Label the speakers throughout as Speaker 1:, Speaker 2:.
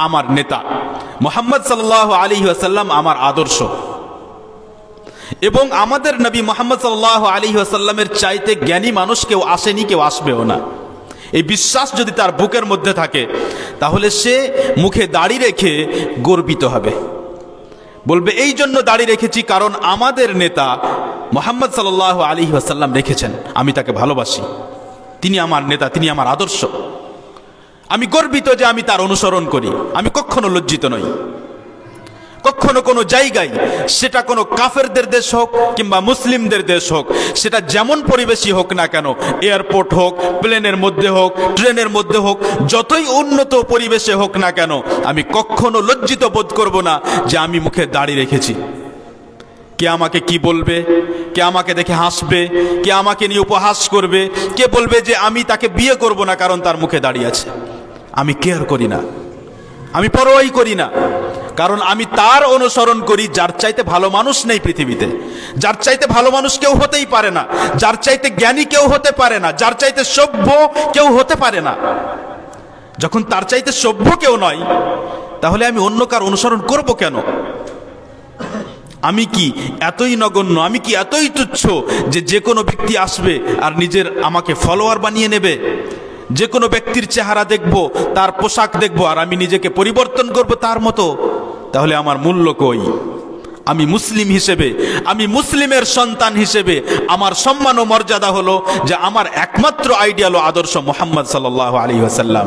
Speaker 1: আমার নেতা, মুহাম্মদ সাল্লাল্লাহু আলাইহি ওয়াসাল্লাম আমার আদর্শ, এবং আমাদের নবী মুহাম্মদ সাল্লাল্লাহু আলাইহি ওয়াসাল্লামের চাইতে জ্ঞানী মানুষ কেউ আসেনি, কেউ আসবেও না। এই বিশ্বাস যদি তার বুকের মধ্যে থাকে, তাহলে সে মুখে দাড়ি রেখে গর্বিত হবে, বলবে এই জন্য দাড়ি রেখেছি কারণ আমাদের নেতা মুহাম্মদ সাল্লাল্লাহু আলাইহি ওয়াসাল্লাম রেখেছেন, আমি তাকে ভালোবাসি, তিনি আমার নেতা, তিনি আমার আদর্শ, আমি গর্বিত যে আমি তার অনুসরণ করি। আমি কখনো লজ্জিত নই, কখনো কোনো জায়গায়, সেটা কোনো কাফেরদের দেশ হোক কিংবা মুসলিমদের দেশ হোক, সেটা যেমন পরিবেশই হোক না কেন, এয়ারপোর্ট হোক, প্লেনের মধ্যে হোক, ট্রেনের মধ্যে হোক, যতই উন্নত পরিবেশে হোক না কেন, আমি কখনো লজ্জিত বোধ করব না যে আমি মুখে দাড়ি রেখেছি। কে আমাকে কি বলবে, কে আমাকে দেখে হাসবে, কে আমাকে নিয়ে উপহাস করবে, কে বলবে যে আমি তাকে বিয়ে করব না কারণ তার মুখে দাড়ি আছে, আমি কেয়ার করি না, আমি পরোয়াই করি না, কারণ আমি তার অনুসরণ করি যার চাইতে ভালো মানুষ নেই পৃথিবীতে, যার চাইতে ভালো মানুষ কেউ হতেই পারে না, যার চাইতে জ্ঞানী কেউ হতে পারে না, যার চাইতে সভ্য কেউ হতে পারে না। যখন তার চাইতে সভ্য কেউ নয়, তাহলে আমি অন্য কার অনুসরণ করব কেন? আমি কি এতই নগণ্য, আমি কি এতই তুচ্ছ যে কোনো ব্যক্তি আসবে আর নিজের আমাকে ফলোয়ার বানিয়ে নেবে? যে কোনো ব্যক্তির চেহারা দেখব, তার পোশাক দেখব, আর আমি নিজেকে পরিবর্তন করব তার মতো? তাহলে আমার মূল্য কই? আমি মুসলিম হিসেবে, আমি মুসলিমের সন্তান হিসেবে আমার সম্মান ও মর্যাদা হলো যে আমার একমাত্র আইডিয়াল ও আদর্শ মুহাম্মদ সাল্লাল্লাহু আলাইহি ওয়াসাল্লাম।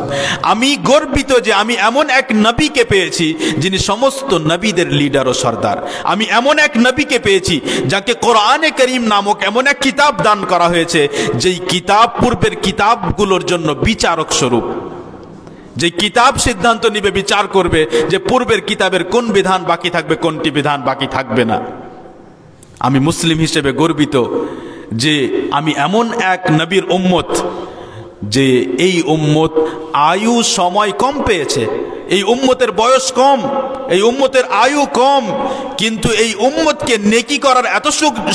Speaker 1: আমি গর্বিত যে আমি এমন এক নবীকে পেয়েছি যিনি সমস্ত নবীদের লিডার ও সর্দার। আমি এমন এক নবীকে পেয়েছি যাকে কোরআনে কারীম নামক এমন এক কিতাব দান করা হয়েছে, যেই কিতাব পূর্বের কিতাবগুলোর জন্য বিচারক স্বরূপ, যে কিতাব সিদ্ধান্ত নিবে, বিচার করবে যে পূর্বের কিতাবের কোন বিধান বাকি থাকবে, কোনটি বিধান বাকি থাকবে না। আমি মুসলিম হিসেবে গর্বিত যে আমি এমন এক নবীর উম্মত, যে এই উম্মত আয়ু সময় কম পেয়েছে, এই উম্মতের বয়স কম, এই উম্মতের আয়ু কম, কিন্তু এই উম্মতকে নেকি করার এত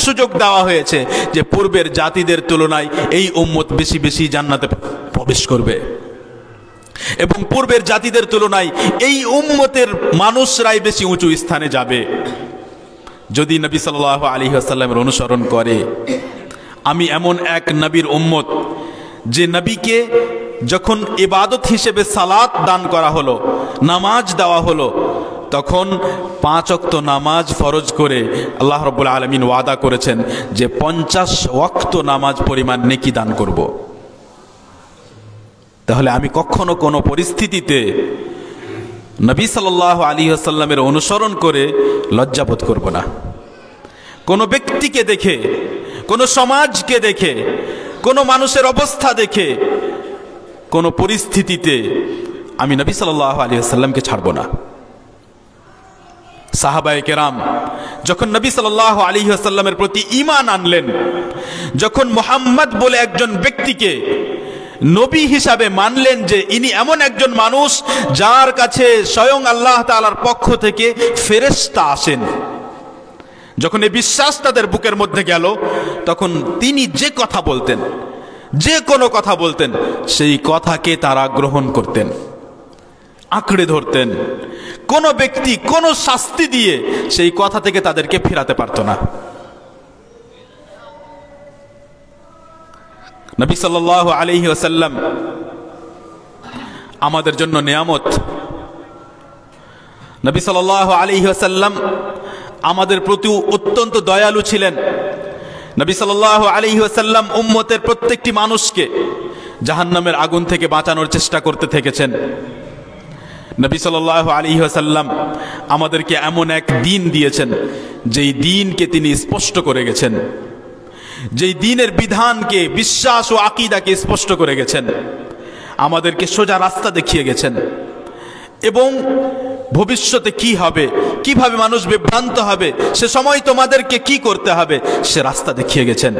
Speaker 1: সুযোগ দেওয়া হয়েছে যে পূর্বের জাতিদের তুলনায় এই উম্মত বেশি বেশি জান্নাতে প্রবেশ করবে, এবং পূর্বের জাতিদের তুলনায় এই উম্মতের মানুষরাই বেশি উঁচু স্থানে যাবে যদি নবী সাল্লাল্লাহু আলাইহি ওয়াসাল্লামের অনুসরণ করে। আমি এমন এক নবীর উম্মত যে নবীকে যখন ইবাদত হিসেবে সালাত দান করা হলো, নামাজ দেওয়া হলো, তখন 5 ওয়াক্ত নামাজ ফরজ করে আল্লাহ রাব্বুল আলামিন ওয়াদা করেছেন যে 50 ওয়াক্ত নামাজ পরিমাণ নেকি দান করব। তাহলে আমি কখনো কোনো পরিস্থিতিতে নবী সাল্লাল্লাহু আলাইহি ওয়াসাল্লামের অনুসরণ করে লজ্জাবোধ করব না। কোনো ব্যক্তিকে দেখে, কোনো সমাজকে দেখে, কোনো মানুষের অবস্থা দেখে, কোনো পরিস্থিতিতে আমি নবী সাল্লাল্লাহু আলাইহি ওয়াসাল্লামকে ছাড়ব না। সাহাবায়ে কেরাম যখন নবী সাল্লাল্লাহু আলাইহি ওয়াসাল্লামের প্রতি ঈমান আনলেন, যখন মুহাম্মদ বলে একজন ব্যক্তিকে নবী হিসাবে মানলেন যে ইনি এমন একজন মানুষ যার কাছে স্বয়ং আল্লাহ তাআলার পক্ষ থেকে ফেরেশতা আসেন, যখন এই বিশ্বাস তাদের বুকের মধ্যে গেল, তখন তিনি যে কথা বলতেন, যে কোনো কথা বলতেন, সেই কথাকে তারা গ্রহণ করতেন, আঁকড়ে ধরতেন। কোনো ব্যক্তি কোনো শাস্তি দিয়ে সেই কথা থেকে তাদেরকে ফেরাতে পারত না। নবী সাল্লাল্লাহু আলাইহি ওয়াসাল্লাম আমাদের জন্য নিয়ামত। নবী সাল্লাল্লাহু আলাইহি ওয়াসাল্লাম আমাদের প্রতি অত্যন্ত দয়ালু ছিলেন। নবী সাল্লাল্লাহু আলাইহি ওয়াসাল্লাম উম্মতের প্রত্যেকটি মানুষকে জাহান্নামের আগুন থেকে বাঁচানোর চেষ্টা করতে থেকেছেন। নবী সাল্লাল্লাহু আলাইহি ওয়াসাল্লাম আমাদেরকে এমন এক দ্বীন দিয়েছেন যেই দ্বীনকে তিনি স্পষ্ট করে গেছেন, যেই দ্বীনের বিধানকে, বিশ্বাস ও আকীদাকে স্পষ্ট করে গেছেন, আমাদেরকে সোজা রাস্তা দেখিয়ে গেছেন, এবং ভবিষ্যতে কি হবে, কিভাবে মানুষ বিভ্রান্ত হবে, সে সময় তোমাদেরকে কি করতে হবে, সে রাস্তা দেখিয়ে গেছেন।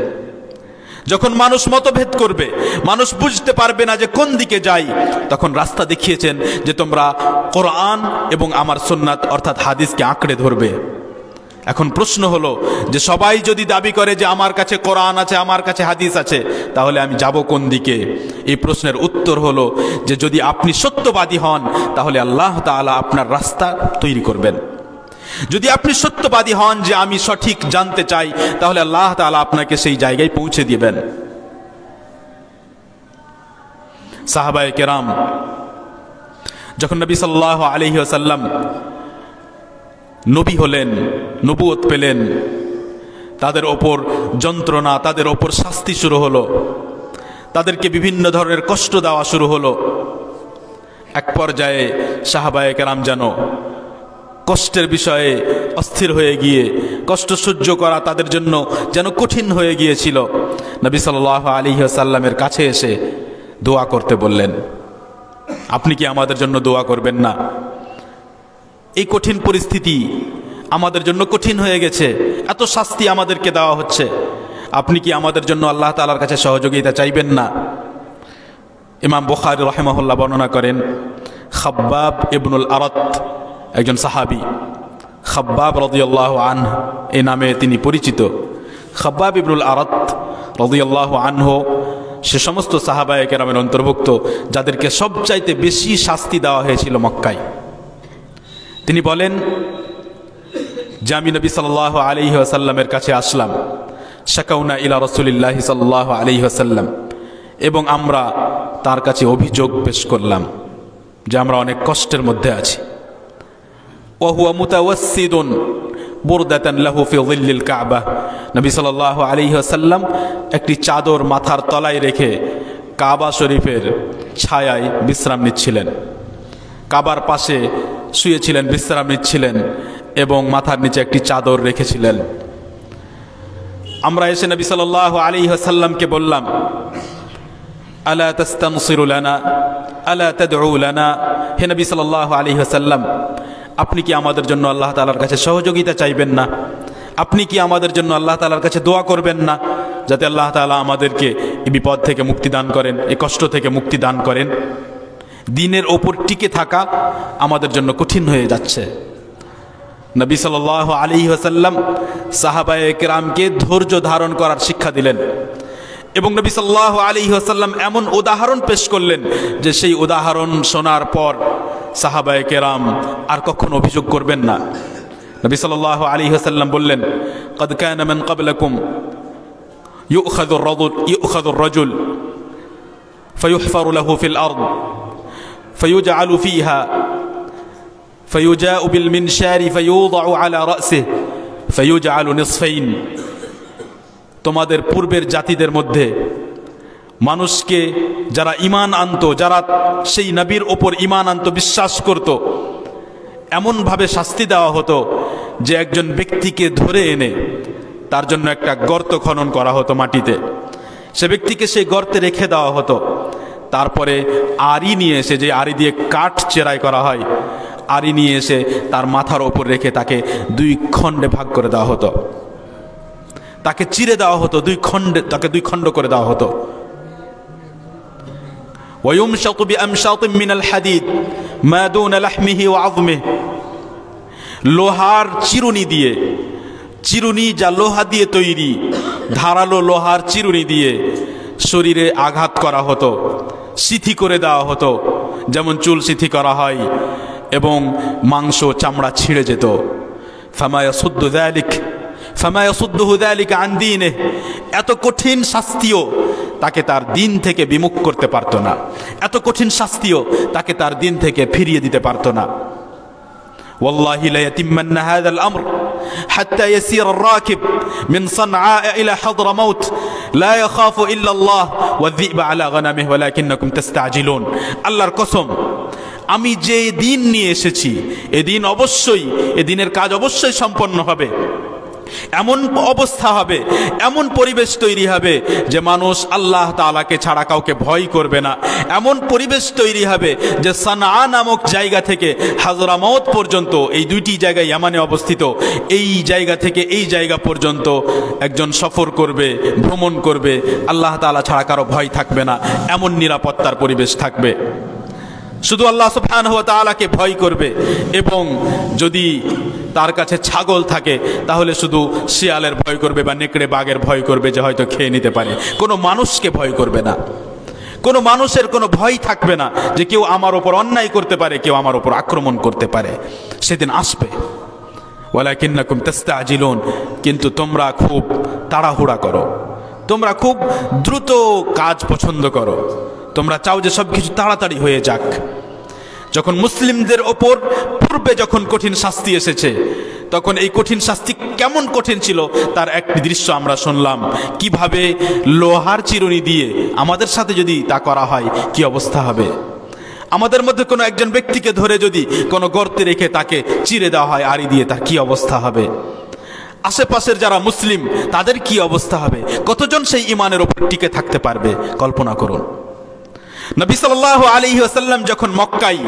Speaker 1: যখন মানুষ মতভেদ করবে, মানুষ বুঝতে পারবে না যে কোন দিকে যাই, তখন রাস্তা দেখিয়েছেন যে তোমরা কোরআন এবং আমার সুন্নাত অর্থাৎ হাদিসকে আঁকড়ে ধরবে। এখন প্রশ্ন হলো যে সবাই যদি দাবি করে যে আমার কাছে কোরআন আছে, আমার কাছে হাদিস আছে, তাহলে আমি যাব কোন দিকে? এই প্রশ্নের উত্তর হলো যে যদি আপনি সত্যবাদী হন তাহলে আল্লাহ তাআলা আপনার রাস্তা তৈরি করবেন। যদি আপনি সত্যবাদী হন যে আমি সঠিক জানতে চাই, তাহলে আল্লাহ তাআলা আপনাকে সেই জায়গায় পৌঁছে দিবেন। সাহাবায়ে কেরাম যখন নবী সাল্লাল্লাহু আলাইহি ওয়াসাল্লাম নবী হলেন, নবুয়ত পেলেন, তাদের ওপর যন্ত্রণা, তাদের ওপর শাস্তি শুরু হলো, তাদেরকে বিভিন্ন ধরনের কষ্ট দেওয়া শুরু হলো। এক পর্যায়ে সাহাবায়ে কেরাম যেন কষ্টের বিষয়ে অস্থির হয়ে গিয়ে কষ্ট সহ্য করা তাদের জন্য যেন কঠিন হয়ে গিয়েছিল। নবী সাল্লাল্লাহু আলাইহি ওয়াসাল্লামের কাছে এসে দোয়া করতে বললেন, আপনি কি আমাদের জন্য দোয়া করবেন না? এই কঠিন পরিস্থিতি আমাদের জন্য কঠিন হয়ে গেছে, এত শাস্তি আমাদেরকে দেওয়া হচ্ছে, আপনি কি আমাদের জন্য আল্লাহ তাআলার কাছে সহযোগিতা চাইবেন না? ইমাম বুখারী রাহিমাহুল্লাহ বর্ণনা করেন, খাব্বাব ইবনুল আরাত একজন সাহাবী, খাব্বাব রাদিয়াল্লাহু আনহু এই নামে তিনি পরিচিত। খাব্বাব ইবনুল আরাত রাদিয়াল্লাহু আনহু সে সমস্ত সাহাবায়ে কেরামের অন্তর্ভুক্ত যাদেরকে সবচাইতে বেশি শাস্তি দেওয়া হয়েছিল মক্কায়। তিনি বলেন যে আমি নবী সাল্লাল্লাহু আলাইহি ওয়াসাল্লামের কাছে আসলাম, শাকাউনা ইলা রাসূলিল্লাহি সাল্লাল্লাহু আলাইহি ওয়াসাল্লাম, এবং আমরা তার কাছে অভিযোগ পেশ করলাম যে আমরা অনেক কষ্টের মধ্যে আছি। ওয়া হুয়া মুতাওয়াসসিদুন বুরদাতান লাহু ফি যিল্লিল কাবা, নবী সাল্লাল্লাহু আলাইহি ওয়াসাল্লাম একটি চাদর মাথার তলায় রেখে কাবা শরীফের ছায়ায় বিশ্রাম নিচ্ছিলেন, কাবার পাশে শুয়েছিলেন, বিশ্রাম নিচ্ছিলেন এবং মাথার নিচে একটি চাদর রেখেছিলেন। আমরা এসে নবী সাল্লাল্লাহু আলাইহি ওয়াসাল্লামকে বললাম, আলা তাস্তানসিরু লানা আলা তাদউ লানা, হে নবী সাল্লাল্লাহু আলাইহি ওয়াসাল্লাম, আপনি কি আমাদের জন্য আল্লাহ তাআলার কাছে সহযোগিতা চাইবেন না? আপনি কি আমাদের জন্য আল্লাহ তাআলার কাছে দোয়া করবেন না যাতে আল্লাহ তাআলা আমাদেরকে এই বিপদ থেকে মুক্তি দান করেন, এই কষ্ট থেকে মুক্তি দান করেন? দিনের ওপর টিকে থাকা আমাদের জন্য কঠিন হয়ে যাচ্ছে। নবী সাল্লাল্লাহু আলাইহি ওয়াসাল্লাম সাহাবায়ে কেরামকে ধৈর্য ধারণ করার শিক্ষা দিলেন এবং নবী সাল্লাল্লাহু আলাইহি ওয়াসাল্লাম এমন উদাহরণ পেশ করলেন যে সেই উদাহরণ শোনার পর সাহাবায়ে কেরাম আর কখনো অভিযোগ করবেন না। নবী সাল্লাল্লাহু আলাইহি ওয়াসাল্লাম বললেন, قد كان من قبلكم يؤخذ الرجل فيحفر له في الأرض فيجعل فيها فيجاء بالمنشار فيوضع على رأسه فيجعل نصفين। তোমাদের পূর্বের জাতিদের মধ্যে মানুষকে যারা ঈমান আনতো, যারা সেই নবীর ওপর ঈমান আনতো, বিশ্বাস করত, এমন ভাবে শাস্তি দেওয়া হতো যে একজন ব্যক্তিকে ধরে এনে তার জন্য একটা গর্ত খনন করা হতো মাটিতে, সে ব্যক্তিকে সেই গর্তে রেখে দেওয়া হতো, তারপরে আড়ি নিয়ে এসে, যে আড়ি দিয়ে কাঠ চেরাই করা হয়, আড়ি নিয়ে এসে তার মাথার ওপর রেখে তাকে দুই খণ্ডে ভাগ করে দেওয়া হতো, তাকে চিরে দেওয়া হতো, তাকে দুই খণ্ড করে দেওয়া হতো। ওয়ায়ুমশাতু বিআমশাতিন মিনাল হাদিদ মা দুনা লাহমিহি ওয়া আযমিহি, লোহার চিরুনি দিয়ে, চিরুনি যা লোহা দিয়ে তৈরি, ধারালো লোহার চিরুনি দিয়ে শরীরে আঘাত করা হতো, সিথি করে দেওয়া হতো, যেমন চুল সিথি করা হয়, এবং মাংস চামড়া ছিঁড়ে যেত। ফামা ইয়াসুদ্দুহু যালিকা আন দীনিহি, এত কঠিন শাস্তিও তাকে তার দিন থেকে বিমুখ করতে পারত না, এত কঠিন শাস্তিও তাকে তার দিন থেকে ফিরিয়ে দিতে পারত না। والله لا يتمن هذا الأمر حتى يسير الراكب من صنعاء إلى حضرموت لا يخاف إلا الله والذئب على غنمه ولكنكم تستعجلون। আল্লাহর কসম, আমি যে দিন নিয়ে এসেছি এদিন অবশ্যই, এদিনের কাজ অবশ্যই সম্পন্ন হবে, এমন অবস্থা হবে, এমন পরিবেশ তৈরি হবে যে মানুষ আল্লাহ তাআলাকে ছাড়া কাউকে ভয় করবে না, এমন পরিবেশ তৈরি হবে যে সানআ নামক জায়গা থেকে হাজরামাউত পর্যন্ত, এই দুইটি জায়গা ইয়ামানে অবস্থিত, এই জায়গা থেকে এই জায়গা পর্যন্ত একজন সফর করবে, ভ্রমণ করবে, আল্লাহ তাআলা ছাড়া কারো ভয় থাকবে না, এমন নিরাপত্তার পরিবেশ থাকবে। শুধু আল্লাহ সুবহানাহু ওয়া তাআলাকে ভয় করবে, এবং যদি তার কাছে ছাগল থাকে তাহলে শুধু শিয়ালের ভয় করবে বা নেকড়ে বাঘের ভয় করবে যে হয়তো খেয়ে নিতে পারে। কোনো মানুষকে ভয় করবে না, কোনো মানুষের কোনো ভয় থাকবে না যে কেউ আমার ওপর অন্যায় করতে পারে, কেউ আমার ওপর আক্রমণ করতে পারে। সেদিন আসবে। ওয়ালাকিন্নাকুম তাস্তাজিলুন, কিন্তু তোমরা খুব তাড়াহুড়া করো, তোমরা খুব দ্রুত কাজ পছন্দ করো, তোমরা চাও যে সব কিছু তাড়াতাড়ি হয়ে যাক। যখন মুসলিমদের ওপর পূর্বে যখন কঠিন শাস্তি এসেছে, তখন এই কঠিন শাস্তি কেমন কঠিন ছিল তার একটি দৃশ্য আমরা শুনলাম। কিভাবে লোহার চিরুনি দিয়ে আমাদের সাথে যদি তা করা হয় কি অবস্থা হবে। আমাদের মধ্যে কোনো একজন ব্যক্তিকে ধরে যদি কোনো গর্তে রেখে তাকে চিরে দেওয়া হয় আড়ি দিয়ে, তার কি অবস্থা হবে। আশেপাশের যারা মুসলিম তাদের কি অবস্থা হবে। কতজন সেই ঈমানের ওপর টিকে থাকতে পারবে কল্পনা করুন। নবী সাল্লাল্লাহু আলাইহি ওয়াসাল্লাম যখন মক্কায়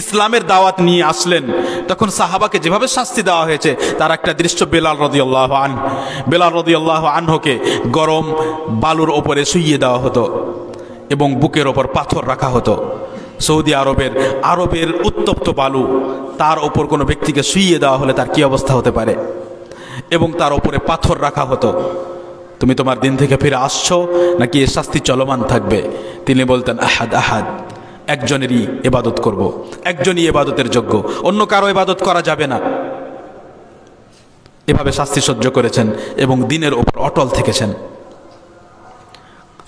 Speaker 1: ইসলামের দাওয়াত নিয়ে আসলেন, তখন সাহাবাকে যেভাবে শাস্তি দেওয়া হয়েছে তার একটা দৃশ্য বেলাল রাদিয়াল্লাহু আনহুকে গরম বালুর ওপরে শুইয়ে দেওয়া হতো এবং বুকের ওপর পাথর রাখা হতো। সৌদি আরবের উত্তপ্ত বালু, তার ওপর কোনো ব্যক্তিকে শুইয়ে দেওয়া হলে তার কি অবস্থা হতে পারে, এবং তার ওপরে পাথর রাখা হতো। তুমি তোমার দিন থেকে ফিরে আসছো নাকি এর শাস্তি চলমান থাকবে। তিনি বলতেন আহাদ আহাদ, একজনেরই ইবাদত করব, একজনই ইবাদতের যোগ্য, অন্য কারো ইবাদত করা যাবে না। এভাবে শাস্তি সহ্য করেছেন এবং দিনের ওপর অটল থেকেছেন।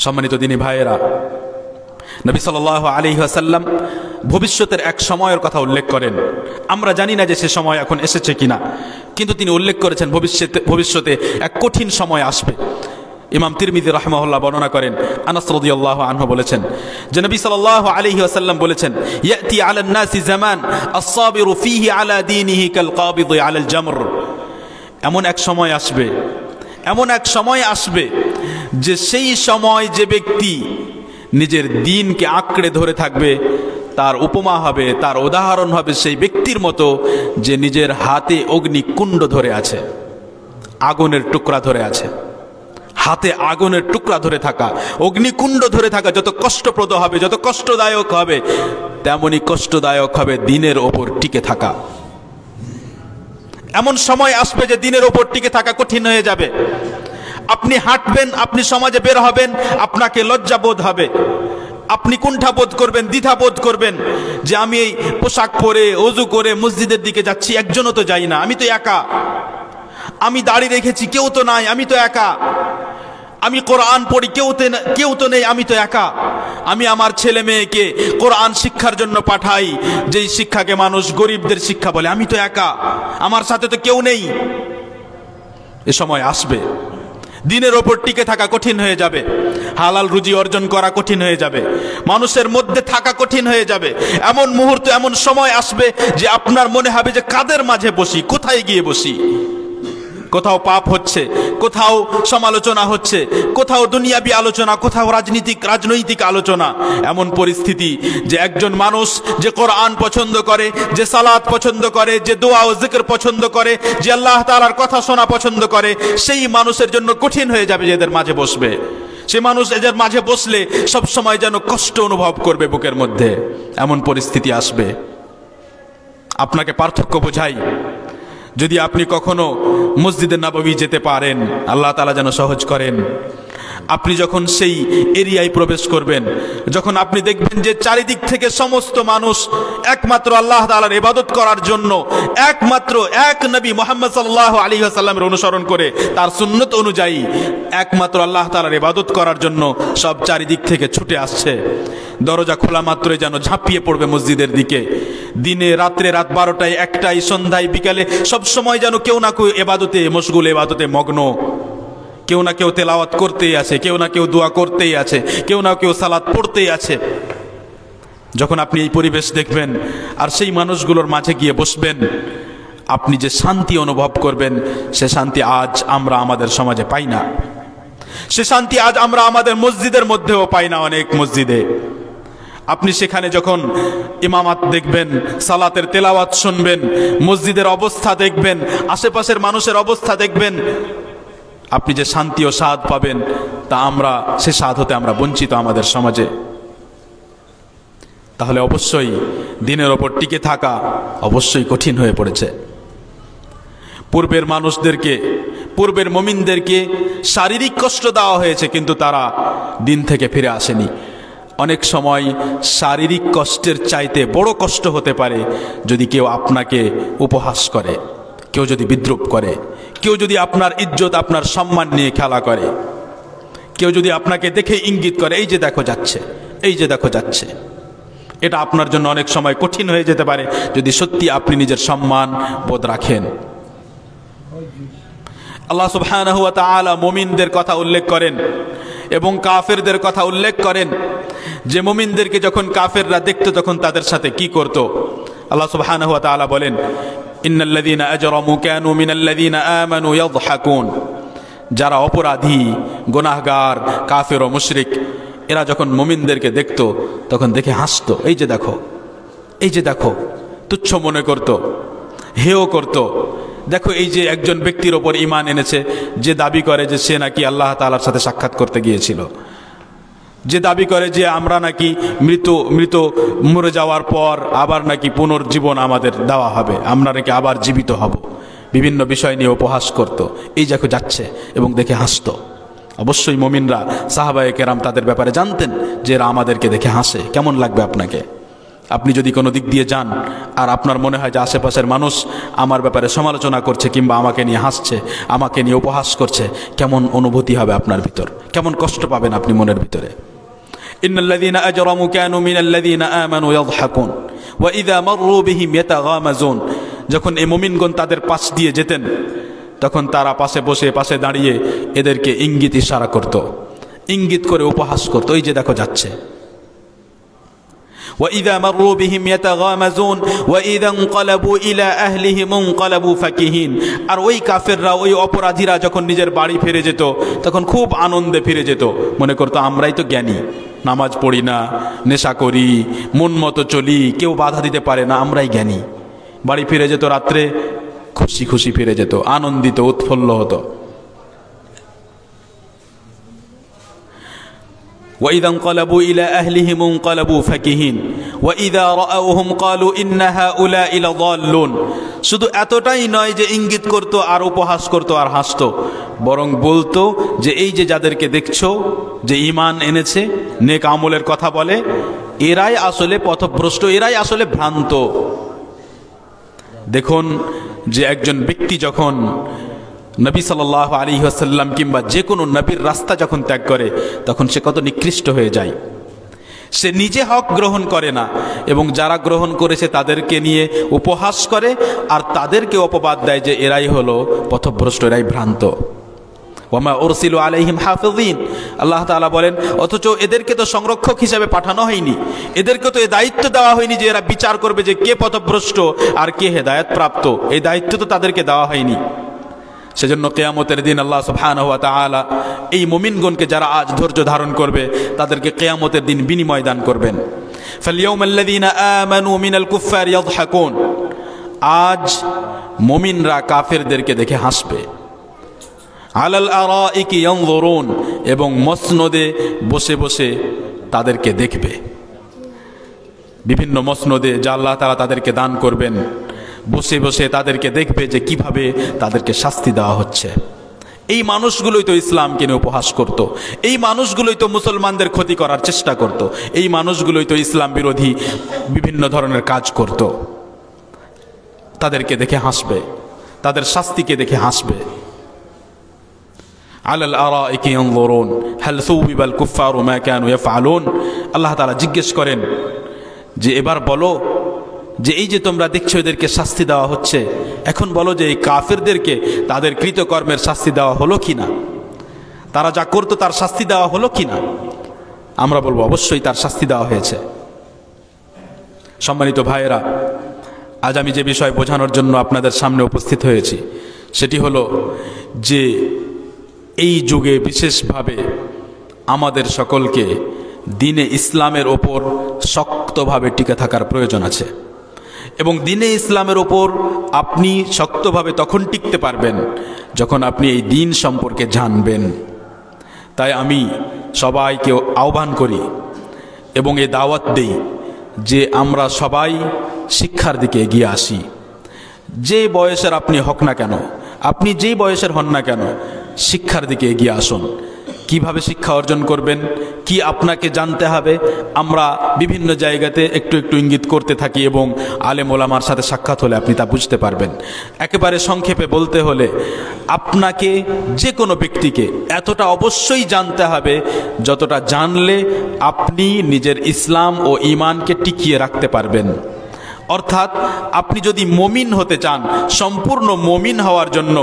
Speaker 1: সম্মানিত দিনী ভাইয়েরা, নবী সাল্লাল্লাহু আলাইহি ওয়াসাল্লাম ভবিষ্যতের এক সময়ের কথা উল্লেখ করেন। আমরা জানি না যে সে সময় এখন এসেছে কিনা, কিন্তু তিনি উল্লেখ করেছেন ভবিষ্যতে এক কঠিন সময় আসবে। ইমাম তিরমিজি রাহিমাহুল্লাহ বর্ণনা করেন, আনাস রাদিয়াল্লাহু আনহু বলেছেন যে নবী সাল্লাল্লাহু আলাইহি ওয়াসাল্লাম বলেছেন, ইয়াতি আলান নাসি জামান আস-সাবিরু ফীহি আলা দীনিহি কাল কাবিদি আলাল জামর। এমন এক সময় আসবে, এমন এক সময় আসবে যে সেই সময় যে ব্যক্তি নিজের দ্বীনকে আঁকড়ে ধরে থাকবে, তার উপমা হবে, তার উদাহরণ হবে সেই ব্যক্তির মতো যে নিজের হাতে অগ্নিকুণ্ড ধরে আছে, আগুনের টুকরা ধরে আছে। হাতে আগুনের টুকরা ধরে থাকা, অগ্নিকুণ্ড ধরে থাকা যত কষ্টপ্রদ হবে, যত কষ্টদায়ক হবে, তেমনি কষ্টদায়ক হবে দ্বীনের ওপর টিকে থাকা। এমন সময় আসবে যে দ্বীনের ওপর টিকে থাকা কঠিন হয়ে যাবে। আপনি হাঁটবেন, আপনি সমাজে বের হবেন, আপনাকে লজ্জা বোধ হবে, আপনি কুণ্ঠা বোধ করবেন, দ্বিধা বোধ করবেন যে আমি এই পোশাক পরে ওযু করে মসজিদের দিকে যাচ্ছি, একজনও তো যাই না, আমি তো একা, আমি দাড়ি রেখেছি কেউ তো নাই, আমি তো একা, আমি কোরআন পড়ি কেউ তো নেই, আমি তো একা, আমি আমার ছেলে মেয়েকে কোরআন শিক্ষার জন্য পাঠাই, যেই শিক্ষাকে মানুষ গরিবদের শিক্ষা বলে, আমি তো একা, আমার সাথে তো কেউ নেই। এ সময় আসবে, দিনের ওপর টিকে থাকা কঠিন হয়ে যাবে, হালাল রুজি অর্জন করা কঠিন হয়ে যাবে, মানুষের মধ্যে থাকা কঠিন হয়ে যাবে। এমন মুহূর্ত, এমন সময় আসবে যে আপনার মনে হবে যে কাদের মাঝে বসি, কোথায় গিয়ে বসি। কোথাও পাপ হচ্ছে, কোথাও সমালোচনা হচ্ছে, কোথাও দুনিয়াবি আলোচনা, কোথাও রাজনৈতিক আলোচনা। এমন পরিস্থিতি যে একজন মানুষ যে কোরআন পছন্দ করে, যে সালাত পছন্দ করে, যে দোয়া ও জিকির পছন্দ করে, যে আল্লাহ তাআলার কথা শোনা পছন্দ করে, সেই মানুষের জন্য কঠিন হয়ে যাবে যে এদের মাঝে বসবে। সে মানুষ এদের মাঝে বসলে সব সময় যেন কষ্ট অনুভব করবে বুকের মধ্যে। এমন পরিস্থিতি আসবে। আপনাকে পার্থক্য বোঝাই, যদি আপনি কখনো মসজিদে নববী যেতে পারেন, আল্লাহ তাআলা যেন সহজ করেন। আপনি যখন সেই এরিয়ায় প্রবেশ করবেন, যখন আপনি দেখবেন যে চারিদিক থেকে সমস্ত মানুষ একমাত্র আল্লাহ তাআলার ইবাদত করার জন্য, একমাত্র এক নবী মুহাম্মদ সাল্লাল্লাহু আলাইহি ওয়াসাল্লামের অনুসরণ করে, তার সুন্নত অনুযায়ী একমাত্র আল্লাহ তাআলার ইবাদত করার জন্য সব চারিদিক থেকে ছুটে আসছে। দরজা খোলা মাত্রই যেন ঝাঁপিয়ে পড়বে মসজিদের দিকে। দিনে রাত্রে, রাত 12টায়, 1টায়, সন্ধ্যায়, বিকালে সব সময় যেন কেউ না কেউ ইবাদতে মশগুল, ইবাদতে মগ্ন। কেউ না কেউ তেলাওয়াত করতেই আছে, কেউ না কেউ দোয়া করতেই আছে, কেউ না কেউ সালাত পড়তেই আছে। যখন আপনি এই পরিবেশ দেখবেন আর সেই মানুষগুলোর মাঝে গিয়ে বসবেন, আপনি যে শান্তি অনুভব করবেন, সে শান্তি আজ আমরা আমাদের সমাজে পাই না। সে শান্তি আজ আমরা আমাদের মসজিদের মধ্যেও পাই না। অনেক মসজিদে আপনি সেখানে যখন ইমামাত দেখবেন, সালাতের তেলাওয়াত শুনবেন, মসজিদের অবস্থা দেখবেন, আশেপাশের মানুষের অবস্থা দেখবেন, আপনি যে শান্তি ও স্বাদ পাবেন তা সে স্বাদ হতে আমরা বঞ্চিত আমাদের সমাজে। তাহলে অবশ্যই দিনের ওপর টিকে থাকা অবশ্যই কঠিন হয়ে পড়েছে। পূর্বের মানুষদেরকে, পূর্বের মুমিনদেরকে শারীরিক কষ্ট দেওয়া হয়েছে, কিন্তু তারা দিন থেকে ফিরে আসেনি। অনেক সময় শারীরিক কষ্টের চাইতে বড় কষ্ট হতে পারে যদি কেউ আপনাকে উপহাস করে, কেউ যদি বিদ্রূপ করে, কেউ যদি আপনার ইজ্জত, আপনার সম্মান নিয়ে খেলা করে, কেউ যদি আপনাকে দেখে ইঙ্গিত করে এই যে দেখো যাচ্ছে, এই যে দেখো যাচ্ছে। এটা আপনার জন্য অনেক সময় কঠিন হয়ে যেতে পারে যদি সত্যি আপনি নিজের সম্মান বোধ রাখেন। আল্লাহ সুবহানাহু ওয়া তাআলা মুমিনদের কথা উল্লেখ করেন এবং কাফেরদের কথা উল্লেখ করেন যে মুমিনদেরকে যখন কাফেররা দেখত তখন তাদের সাথে কি করত। আল্লাহ সুবহানাহু ওয়া তাআলা বলেন, ইন্নাল্লাযীনা আজরামু কানু মিনাল্লাযীনা আমানু ইয়াদহাকুন। যারা অপরাধী, গুনাহগার, কাফের ও মুশরিক, এরা যখন মুমিনদেরকে দেখত তখন দেখে হাসত, এই যে দেখো, এই যে দেখো, তুচ্ছ মনে করত, হেয় করত। দেখো এই যে একজন ব্যক্তির ওপর ঈমান এনেছে, যে দাবি করে যে সে নাকি আল্লাহ তাআলার সাথে সাক্ষাৎ করতে গিয়েছিল, যে দাবি করে যে আমরা নাকি মৃত মরে যাওয়ার পর আবার নাকি পুনর্জীবন আমাদের দেওয়া হবে, আমরা নাকি আবার জীবিত হব, বিভিন্ন বিষয় নিয়ে উপহাস করত। এই দেখো যাচ্ছে এবং দেখে হাসত। অবশ্যই মুমিনরা, সাহাবায়ে কেরাম তাদের ব্যাপারে জানতেন যে এরা আমাদেরকে দেখে হাসে। কেমন লাগবে আপনাকে? আপনি যদি কোনো দিক দিয়ে যান আর আপনার মনে হয় যে আশেপাশের মানুষ আমার ব্যাপারে সমালোচনা করছে কিংবা আমাকে নিয়ে হাসছে, আমাকে নিয়ে উপহাস করছে, কেমন অনুভূতি হবে আপনার ভিতর? কেমন কষ্ট পাবেন আপনি মনের ভিতরে? ইন্নাল্লাযীনা আজরামু কানু মিনাল্লাযীনা আমানু ইয়াদহাকুন ওয়া ইযা মাররু বিহিম ইয়াতাগামাজুন। যখন এই মুমিনগণ তাদের পাশ দিয়ে যেতেন তখন তারা পাশে বসে, পাশে দাঁড়িয়ে এদেরকে ইঙ্গিত ইশারা করত, ইঙ্গিত করে উপহাস করত, এই যে দেখো যাচ্ছে। وَإِذَا مَرُّوا بِهِمْ يَتَغَامَزُونَ وَإِذَا انقَلَبُوا إِلَى أَهْلِهِمْ انقَلَبُوا فَكِهِينَ। আর ওই কাফেররা, ওই অপরাধীরা যখন নিজের বাড়ি ফিরে যেত তখন খুব আনন্দে ফিরে যেত, মনে করতো আমরাই তো জ্ঞানী, নামাজ পড়ি না, নেশা করি, মন মতো চলি, কেউ বাধা দিতে পারে না, আমরাই জ্ঞানী। বাড়ি ফিরে যেত রাত্রে, খুশি খুশি ফিরে যেত, আনন্দিত, উৎফুল্ল হতো। وَإِذَا انقَلَبُوا إِلَى أَهْلِهِمْ انقَلَبُوا فَكِهِينَ وَإِذَا رَأَوْهُمْ قَالُوا إِنَّ هَؤُلَاءِ لَضَالُّونَ। শুধু এতটাই নয় যে ইঙ্গিত করত আর উপহাস করত আর হাসতো, বরং বলতো যে এই যে যাদেরকে দেখছো, যে ঈমান এনেছে, নেক আমলের কথা বলে, এরাই আসলে পথভ্রষ্ট, এরাই আসলে ভ্রান্ত। দেখুন যে একজন ব্যক্তি যখন নবী সাল্লাল্লাহু আলাইহি ওয়াসাল্লাম কিংবা যে কোনো নবীর রাস্তা যখন ত্যাগ করে তখন সে কত নিকৃষ্ট হয়ে যায়। সে নিজে হক গ্রহণ করে না এবং যারা গ্রহণ করেছে তাদেরকে নিয়ে উপহাস করে আর তাদেরকে অপবাদ দেয় যে এরাই হলো পথভ্রষ্ট, এরাই ভ্রান্ত। ওয়ামা উরসিলু আলাইহিম হাফিযিন। আল্লাহ তাআলা বলেন, অথচ এদেরকে তো সংরক্ষক হিসেবে পাঠানো হয়নি, এদেরকে তো এই দায়িত্ব দেওয়া হয়নি যে এরা বিচার করবে যে কে পথভ্রষ্ট আর কে হেদায়েত প্রাপ্ত। এই দায়িত্ব তো তাদেরকে দেওয়া হয়নি। সেজন্য কিয়ামতের দিন আল্লাহ সুবহানাহু ওয়া তাআলা এই মুমিনগণকে যারা আজ ধৈর্য ধারণ করবে তাদেরকে কিয়ামতের দিন বিনিময় দান করবেন। ফালইয়াউমাল্লাযীনা আমানু মিনাল কুফফারি ইয়াদহাকুন। আজ মুমিনরা কাফেরদেরকে দেখে হাসবে। আলাল আরাইকি ইয়ানজুরুন। এবং মসনদে বসে বসে তাদেরকে দেখবে। বিভিন্ন মসনদে যা আল্লাহ তাআলা তাদেরকে দান করবেন, বসে বসে তাদেরকে দেখবে যে কিভাবে তাদেরকে শাস্তি দেওয়া হচ্ছে। এই মানুষগুলোই তো ইসলামকে নিয়ে উপহাস করত, এই মানুষগুলোই তো মুসলমানদের ক্ষতি করার চেষ্টা করত, এই মানুষগুলোই তো ইসলাম বিরোধী বিভিন্ন ধরনের কাজ করত। তাদেরকে দেখে হাসবে, তাদের শাস্তিকে দেখে হাসবে। আলাল আরাইকি ইয়ানজুরুন হাল সুবিবাল কুফফারু মা কানু ইয়াফআলুন। আল্লাহ তাআলা জিজ্ঞেস করেন যে এবার বলো যে এই যে তোমরা দেখছো এদেরকে শাস্তি দেওয়া হচ্ছে, এখন বলো যে এই কাফেরদেরকে তাদের কৃতকর্মের শাস্তি দেওয়া হলো কিনা, তারা যা করতো তার শাস্তি দেওয়া হলো কিনা? আমরা বলবো অবশ্যই তার শাস্তি দেওয়া হয়েছে। সম্মানিত ভাইয়েরা, আজ আমি যে বিষয় বোঝানোর জন্য আপনাদের সামনে উপস্থিত হয়েছি সেটি হলো যে এই যুগে বিশেষভাবে আমাদের সকলকে দ্বীনে ইসলামের ওপর শক্তভাবে টিকে থাকার প্রয়োজন আছে। এবং দ্বীনে ইসলামের ওপর আপনি শক্তভাবে তখন টিকতে পারবেন যখন আপনি এই দ্বীন সম্পর্কে জানবেন। তাই আমি সবাইকে আহ্বান করি এবং এই দাওয়াত দেই যে আমরা সবাই শিক্ষার দিকে এগিয়ে আসি। যে বয়সের আপনি হক না কেন, আপনি যেই বয়সের হন না কেন, শিক্ষার দিকে এগিয়ে আসুন। কিভাবে শিক্ষা অর্জন করবেন, কি আপনাকে জানতে হবে, আমরা বিভিন্ন জায়গাতে একটু একটু ইঙ্গিত করতে থাকি এবং আলেম ওলামার সাথে সাক্ষাৎ হলে আপনি তা বুঝতে পারবেন। একেবারে সংক্ষেপে বলতে হলে আপনাকে যে কোনো ব্যক্তিকে এতটা অবশ্যই জানতে হবে যতটা জানলে আপনি নিজের ইসলাম ও ঈমানকে টিকিয়ে রাখতে পারবেন। অর্থাৎ আপনি যদি মুমিন হতে চান, সম্পূর্ণ মুমিন হওয়ার জন্য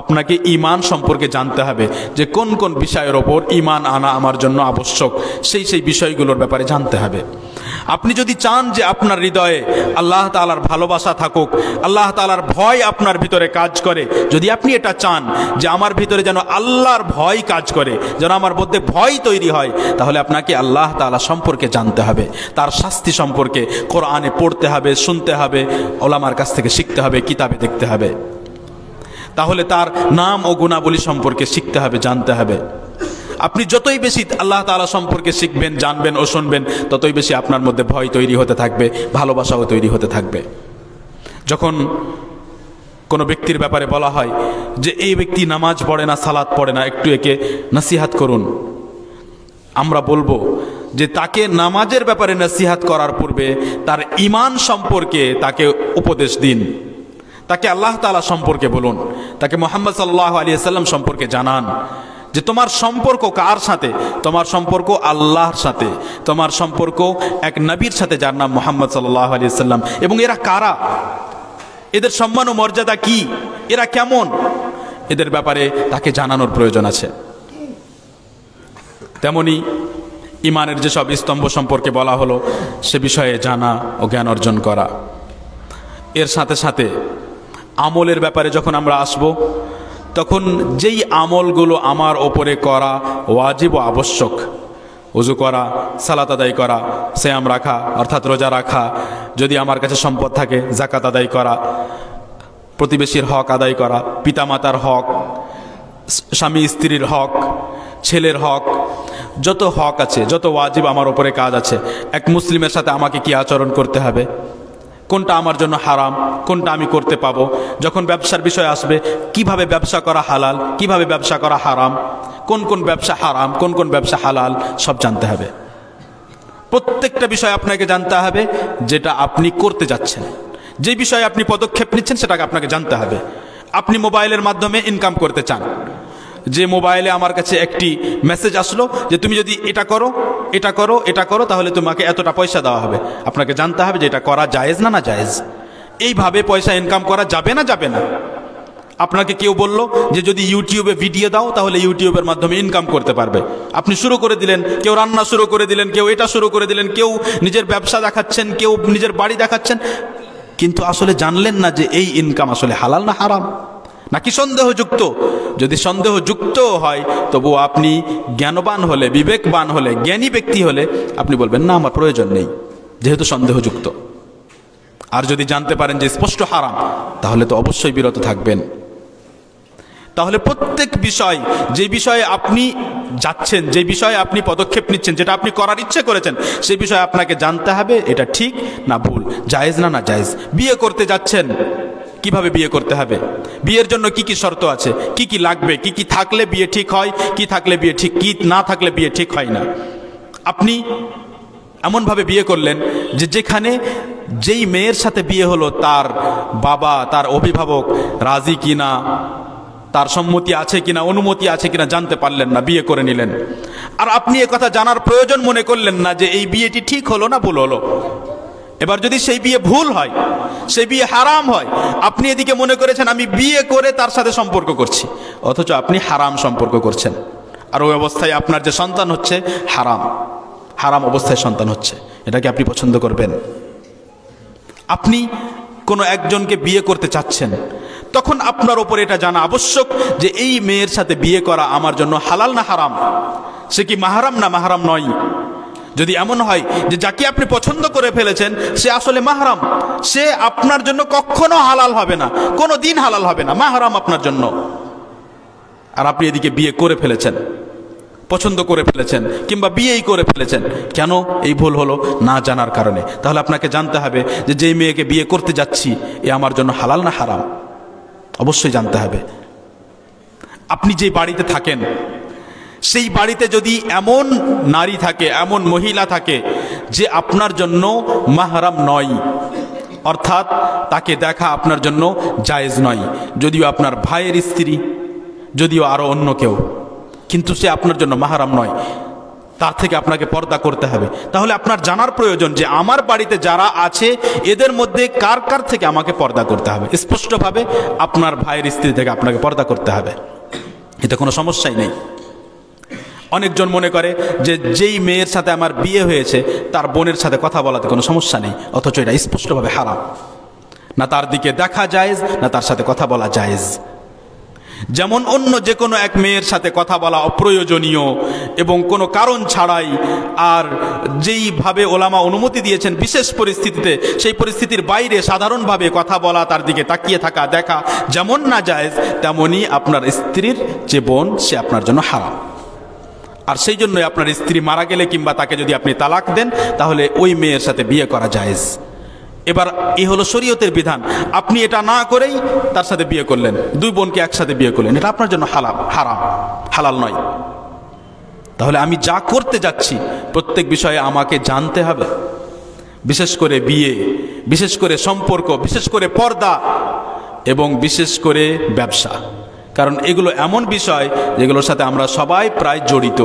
Speaker 1: আপনাকে ঈমান সম্পর্কে জানতে হবে, যে কোন কোন বিষয়ের ওপর ঈমান আনা আমার জন্য আবশ্যক, সেই বিষয়গুলোর ব্যাপারে জানতে হবে। আপনি যদি চান যে আপনার হৃদয়ে আল্লাহ তাআলার ভালোবাসা থাকুক, আল্লাহ তাআলার ভয় আপনার ভিতরে কাজ করে, যদি আপনি এটা চান যে আমার ভিতরে যেন আল্লাহর ভয় কাজ করে, যেন আমার মধ্যে ভয় তৈরি হয়, তাহলে আপনাকে আল্লাহ তাআলা সম্পর্কে জানতে হবে, তার শাস্তি সম্পর্কে কোরআনে পড়তে হবে, শুনতে হবে, ওলামার কাছ থেকে শিখতে হবে, কিতাবে দেখতে হবে। তাহলে তার নাম ও গুণাবলী সম্পর্কে শিখতে হবে, জানতে হবে। আপনি যতই বেশি আল্লাহ তাআলা সম্পর্কে শিখবেন, জানবেন ও শুনবেন, ততই বেশি আপনার মধ্যে ভয় তৈরি হতে থাকবে, ভালোবাসাও তৈরি হতে থাকবে। যখন কোনো ব্যক্তির ব্যাপারে বলা হয় যে এই ব্যক্তি নামাজ পড়ে না, সালাত পড়ে না, একটু একে নসিহাত করুন, আমরা বলবো যে তাকে নামাজের ব্যাপারে নসিহাত করার পূর্বে তার ঈমান সম্পর্কে তাকে উপদেশ দিন, তাকে আল্লাহ তাআলা সম্পর্কে বলুন, তাকে মুহাম্মদ সাল্লাল্লাহু আলাইহি ওয়াসাল্লাম সম্পর্কে জানান যে তোমার সম্পর্ক কার সাথে, তোমার সম্পর্ক আল্লাহর সাথে, তোমার সম্পর্ক এক নবীর সাথে যার নাম মুহাম্মদ সাল্লাল্লাহু আলাইহি ওয়াসাল্লাম, এবং এরা কারা, এদের সম্মান ও মর্যাদা কি, এরা কেমন, এদের ব্যাপারে তাকে জানানোর প্রয়োজন আছে। তেমনি ঈমানের যেসব স্তম্ভ সম্পর্কে বলা হলো সে বিষয়ে জানা ও জ্ঞান অর্জন করা। এর সাথে সাথে আমলের ব্যাপারে যখন আমরা আসব, তখন যেই আমলগুলো আমার ওপরে করা ওয়াজিব ও আবশ্যক, ওযু করা, সালাত আদায় করা, সিয়াম রাখা অর্থাৎ রোজা রাখা, যদি আমার কাছে সম্পদ থাকে যাকাত আদায় করা, প্রতিবেশীর হক আদায় করা, পিতামাতার হক, স্বামী স্ত্রীর হক, ছেলের হক, যত হক আছে, যত ওয়াজিব আমার ওপরে কাজ আছে, এক মুসলিমের সাথে আমাকে কি আচরণ করতে হবে, কোনটা আমার জন্য হারাম, কোনটা আমি করতে পাবো, যখন ব্যবসার বিষয় আসবে কিভাবে ব্যবসা করা হালাল, কিভাবে ব্যবসা করা হারাম, কোন কোন ব্যবসা হারাম, কোন কোন ব্যবসা হালাল, সব জানতে হবে। প্রত্যেকটা বিষয় আপনাকে জানতে হবে যেটা আপনি করতে যাচ্ছেন, যে বিষয়ে আপনি পদক্ষেপ নিচ্ছেন সেটাকে আপনাকে জানতে হবে। আপনি মোবাইলের মাধ্যমে ইনকাম করতে চান, যে মোবাইলে আমার কাছে একটি মেসেজ আসলো যে তুমি যদি এটা করো, এটা করো, এটা করো, তাহলে তোমাকে এতটা পয়সা দেওয়া হবে, আপনাকে জানতে হবে যে এটা করা জায়েজ না না জায়েজ, এইভাবে পয়সা ইনকাম করা যাবে না যাবে না। আপনাকে কেউ বলল যে যদি ইউটিউবে ভিডিও দাও তাহলে ইউটিউবের মাধ্যমে ইনকাম করতে পারবে, আপনি শুরু করে দিলেন, কেউ রান্না শুরু করে দিলেন, কেউ এটা শুরু করে দিলেন, কেউ নিজের ব্যবসা দেখাচ্ছেন, কেউ নিজের বাড়ি দেখাচ্ছেন, কিন্তু আসলে জানলেন না যে এই ইনকাম আসলে হালাল না হারাম, নাকি সন্দেহযুক্ত। যদি সন্দেহযুক্ত হয় তবু আপনি জ্ঞানবান হলে, বিবেকবান হলে, জ্ঞানী ব্যক্তি হলে আপনি বলবেন না আমার প্রয়োজন নেই, যেহেতু সন্দেহযুক্ত। আর যদি জানতে পারেন যে স্পষ্ট হারাম, তাহলে তো অবশ্যই বিরত থাকবেন। তাহলে প্রত্যেক বিষয়, যে বিষয়ে আপনি যাচ্ছেন, যে বিষয়ে আপনি পদক্ষেপ নিচ্ছেন, যেটা আপনি করার ইচ্ছে করেছেন, সেই বিষয়ে আপনাকে জানতে হবে এটা ঠিক না ভুল, জায়েজ না না জায়েজ। বিয়ে করতে যাচ্ছেন, কিভাবে বিয়ে করতে হবে, বিয়ের জন্য কি কি শর্ত আছে, কি কি লাগবে, কি কি থাকলে বিয়ে ঠিক হয়, কি থাকলে বিয়ে ঠিক, কি না থাকলে বিয়ে ঠিক হয় না। আপনি এমনভাবে বিয়ে করলেন যে যেখানে যেই মেয়ের সাথে বিয়ে হলো তার বাবা, তার অভিভাবক রাজি কিনা, তার সম্মতি আছে কিনা, অনুমতি আছে কিনা জানতে পারলেন না, বিয়ে করে নিলেন। আর আপনি একথা জানার প্রয়োজন মনে করলেন না যে এই বিয়েটি ঠিক হলো না ভুল হলো। এবার যদি সেই বিয়ে ভুল হয়, সেই বিয়ে হারাম হয়, আপনি এদিকে মনে করেছেন আমি বিয়ে করে তার সাথে সম্পর্ক করছি, অথচ আপনি হারাম সম্পর্ক করছেন। আর ওই অবস্থায় আপনার যে সন্তান হচ্ছে হারাম, হারাম অবস্থায় সন্তান হচ্ছে, এটাকে আপনি পছন্দ করবেন? আপনি কোনো একজনকে বিয়ে করতে চাচ্ছেন, তখন আপনার ওপর এটা জানা আবশ্যক যে এই মেয়ের সাথে বিয়ে করা আমার জন্য হালাল না হারাম, সে কি মাহরাম না মাহরাম নয়। যদি এমন হয় যে যাকে আপনি পছন্দ করে ফেলেছেন সে আসলে মাহরাম, সে আপনার জন্য কখনো হালাল হবে না, কোনো দিন হালাল হবে না, মাহরাম আপনার জন্য, আর আপনি এদিকে বিয়ে করে ফেলেছেন, পছন্দ করে ফেলেছেন কিংবা বিয়েই করে ফেলেছেন। কেন এই ভুল হলো? না জানার কারণে। তাহলে আপনাকে জানতে হবে যে যেই মেয়েকে বিয়ে করতে যাচ্ছি এ আমার জন্য হালাল না হারাম, অবশ্যই জানতে হবে। আপনি যে বাড়িতে থাকেন সেই বাড়িতে যদি এমন নারী থাকে, এমন মহিলা থাকে যে আপনার জন্য মাহরাম নয়, অর্থাৎ তাকে দেখা আপনার জন্য জায়েজ নয়, যদিও আপনার ভাইয়ের স্ত্রী, যদিও আরো অন্য কেউ, কিন্তু সে আপনার জন্য মাহরাম নয়, তার থেকে আপনাকে পর্দা করতে হবে। তাহলে আপনার জানার প্রয়োজন যে আমার বাড়িতে যারা আছে এদের মধ্যে কার কার থেকে আমাকে পর্দা করতে হবে। স্পষ্টভাবে আপনার ভাইয়ের স্ত্রী থেকে আপনাকে পর্দা করতে হবে, এতে কোনো সমস্যাই নেই। অনেকজন মনে করে যে যেই মেয়ের সাথে আমার বিয়ে হয়েছে তার বোনের সাথে কথা বলাতে কোনো সমস্যা নেই, অথচ এটা স্পষ্টভাবে হারাম। না তার দিকে দেখা জায়েজ, না তার সাথে কথা বলা জায়েজ। যেমন অন্য যে কোনো এক মেয়ের সাথে কথা বলা অপ্রয়োজনীয় এবং কোনো কারণ ছাড়াই, আর যেইভাবে ওলামা অনুমতি দিয়েছেন বিশেষ পরিস্থিতিতে, সেই পরিস্থিতির বাইরে সাধারণভাবে কথা বলা, তার দিকে তাকিয়ে থাকা, দেখা যেমন না জায়েজ, তেমনি আপনার স্ত্রীর যে বোন সে আপনার জন্য হারাম। আর সেই জন্যই আপনার স্ত্রী মারা গেলে কিংবা তাকে যদি আপনি তালাক দেন তাহলে ওই মেয়ের সাথে বিয়ে করা জায়েজ। এবার এই হলো শরীয়তের বিধান। আপনি এটা না করেই তার সাথে বিয়ে করলেন, দুই বোনকে একসাথে বিয়ে করলেন, এটা আপনার জন্য হারাম, হালাল নয়। তাহলে আমি যা করতে যাচ্ছি প্রত্যেক বিষয়ে আমাকে জানতে হবে, বিশেষ করে বিয়ে, বিশেষ করে সম্পর্ক, বিশেষ করে পর্দা এবং বিশেষ করে ব্যবসা। কারণ এগুলো এমন বিষয় যেগুলোর সাথে আমরা সবাই প্রায় জড়িত।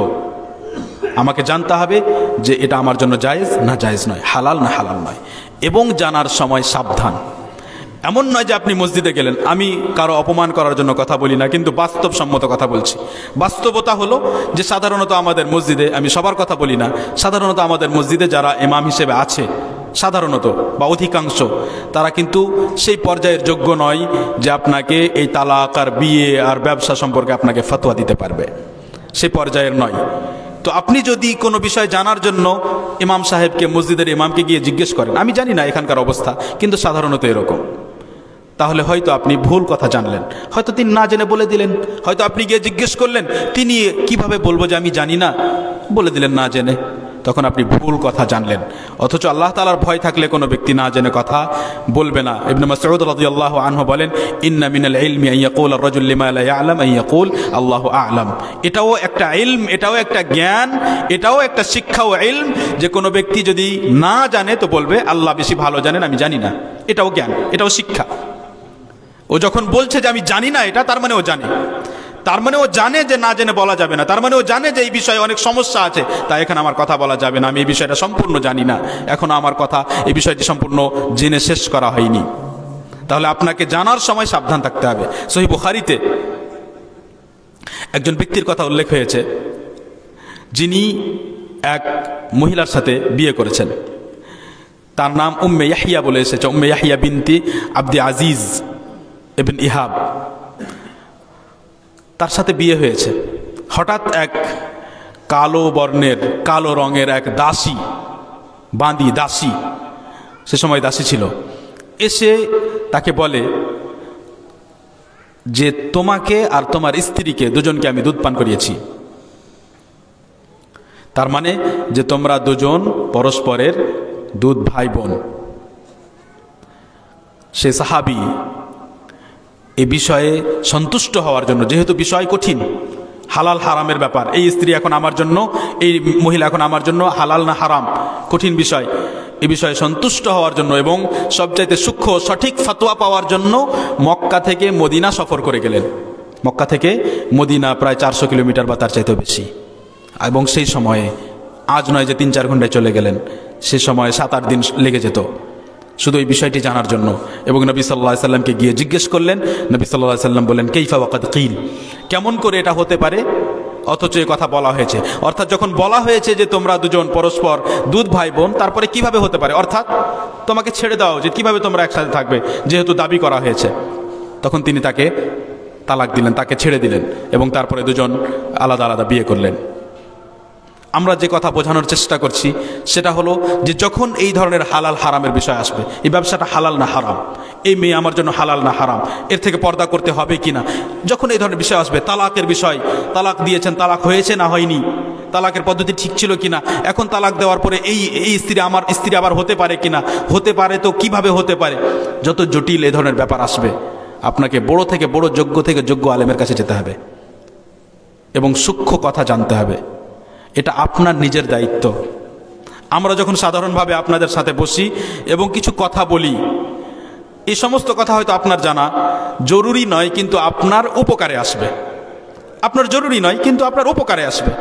Speaker 1: আমাকে জানতে হবে যে এটা আমার জন্য জায়েজ না জায়েজ নয়, হালাল না হালাল নয়, এবং জানার সময় সাবধান। এমন নয় যে আপনি মসজিদে গেলেন, আমি কারো অপমান করার জন্য কথা বলি না, কিন্তু বাস্তবসম্মত কথা বলছি। বাস্তবতা হলো যে সাধারণত আমাদের মসজিদে, আমি সবার কথা বলি না, সাধারণত আমাদের মসজিদে যারা ইমাম হিসেবে আছে সাধারণত বা অধিকাংশ, তারা কিন্তু সেই পর্যায়ের যোগ্য নয় যে আপনাকে এই তালাক আর বিয়ে আর ব্যবসা সম্পর্কে আপনাকে ফতোয়া দিতে পারবে, সেই পর্যায়ের নয়। তো আপনি যদি কোনো বিষয় জানার জন্য ইমাম সাহেবকে, মসজিদের ইমামকে গিয়ে জিজ্ঞেস করেন, আমি জানি না এখানকার অবস্থা কিন্তু সাধারণত এরকম, তাহলে হয়তো আপনি ভুল কথা জানলেন, হয়তো তিনি না জেনে বলে দিলেন, হয়তো আপনি গিয়ে জিজ্ঞেস করলেন, তিনি কিভাবে বলবো যে আমি জানি না, বলে দিলেন না জেনে, তখন আপনি ভুল কথা জানলেন। অথচ আল্লাহ তাআলার ভয় থাকলে কোনো ব্যক্তি না জেনে কথা বলবে না। ইবনে মাসউদ রাদিয়াল্লাহু আনহু বলেন, ইন্না মিনাল ইলমি আন ইয়াকুলা আর-রাজুল লিমা লা ইয়ালাম আন ইয়াকুল আল্লাহু আ'লাম। এটাও একটা ইলম, এটাও একটা জ্ঞান, এটাও একটা শিক্ষা ও ইলম যে কোনো ব্যক্তি যদি না জানে তো বলবে আল্লাহ বেশি ভালো জানেন, আমি জানি না। এটাও জ্ঞান, এটাও শিক্ষা। ও যখন বলছে যে আমি জানি না, এটা তার মানে ও জানে, তার মানে ও জানে যে না জেনে বলা যাবে না, তার মানে ও জানে যে এই বিষয়ে অনেক সমস্যা আছে, তাই এখানে আমার কথা বলা যাবে না, আমি এই বিষয়টা সম্পূর্ণ জানি না, এখনো আমার কথা, এই বিষয়টি সম্পূর্ণ জেনে শেষ করা হয়নি। তাহলে আপনাকে জানার সময় সাবধান থাকতে হবে। সহিহ বুখারীতে একজন ব্যক্তির কথা উল্লেখ হয়েছে যিনি এক মহিলার সাথে বিয়ে করেছেন, তার নাম উম্মে ইয়াহিয়া বলে এসেছে, উম্মে ইয়াহিয়া বিনতি আব্দে আজিজ ইবনে ইহাব। তার সাথে বিয়ে হয়েছে। হঠাৎ এক কালো বর্ণের, কালো রঙের এক দাসী, বাঁধি দাসী, সে সময় দাসী ছিল, এসে তাকে বলে যে তোমাকে আর তোমার স্ত্রীকে দুজনকে আমি দুধ পান করিয়েছি। তার মানে যে তোমরা দুজন পরস্পরের দুধ ভাই বোন। সে সাহাবী এই বিষয়ে সন্তুষ্ট হওয়ার জন্য, যেহেতু বিষয় কঠিন, হালাল হারামের ব্যাপার, এই স্ত্রী এখন আমার জন্য, এই মহিলা এখন আমার জন্য হালাল না হারাম, কঠিন বিষয়, এই বিষয়ে সন্তুষ্ট হওয়ার জন্য এবং সবচাইতে সূক্ষ্ম সঠিক ফতোয়া পাওয়ার জন্য মক্কা থেকে মদিনা সফর করে গেলেন। মক্কা থেকে মদিনা প্রায় 400 কিলোমিটার বা তার চাইতেও বেশি, এবং সেই সময়ে আজ নয় যে 3-4 ঘন্টায় চলে গেলেন, সে সময় 7-8 দিন লেগে যেত শুধু এই বিষয়টি জানার জন্য। এবং নবী সাল্লাল্লাহু আলাইহি সাল্লামকে গিয়ে জিজ্ঞেস করলেন। নবী সাল্লাল্লাহু আলাইহি সাল্লাম বললেন, কাইফা ওয়াকাদ কিল, কেমন করে এটা হতে পারে অথচ এই কথা বলা হয়েছে। অর্থাৎ যখন বলা হয়েছে যে তোমরা দুজন পরস্পর দুধ ভাই বোন, তারপরে কিভাবে হতে পারে, অর্থাৎ তোমাকে ছেড়ে দেওয়া উচিত, কিভাবে তোমরা একসাথে থাকবে যেহেতু দাবি করা হয়েছে। তখন তিনি তাকে তালাক দিলেন, তাকে ছেড়ে দিলেন এবং তারপরে দুজন আলাদা আলাদা বিয়ে করলেন। আমরা যে কথা বোঝানোর চেষ্টা করছি সেটা হলো যে যখন এই ধরনের হালাল হারামের বিষয় আসবে, এই ব্যবসাটা হালাল না হারাম, এই মেয়ে আমার জন্য হালাল না হারাম, এর থেকে পর্দা করতে হবে কি না। যখন এই ধরনের বিষয় আসবে, তালাকের বিষয়, তালাক দিয়েছেন, তালাক হয়েছে না হয়নি, তালাকের পদ্ধতি ঠিক ছিল কিনা, এখন তালাক দেওয়ার পরে এই স্ত্রী আমার স্ত্রী আবার হতে পারে কিনা, হতে পারে তো কিভাবে হতে পারে, যত জটিল এই ধরনের ব্যাপার আসবে, আপনাকে বড় থেকে বড়, যোগ্য থেকে যোগ্য আলেমের কাছে যেতে হবে এবং সূক্ষ্ম কথা জানতে হবে। এটা আপনার নিজের দায়িত্ব। আমরা যখন সাধারণভাবে আপনাদের সাথে বসি এবং কিছু কথা বলি, এই সমস্ত কথা হয়তো আপনার জানা জরুরি নয়, কিন্তু আপনার উপকারে আসবে। আপনার জরুরি নয়, কিন্তু আপনার উপকারে আসবে।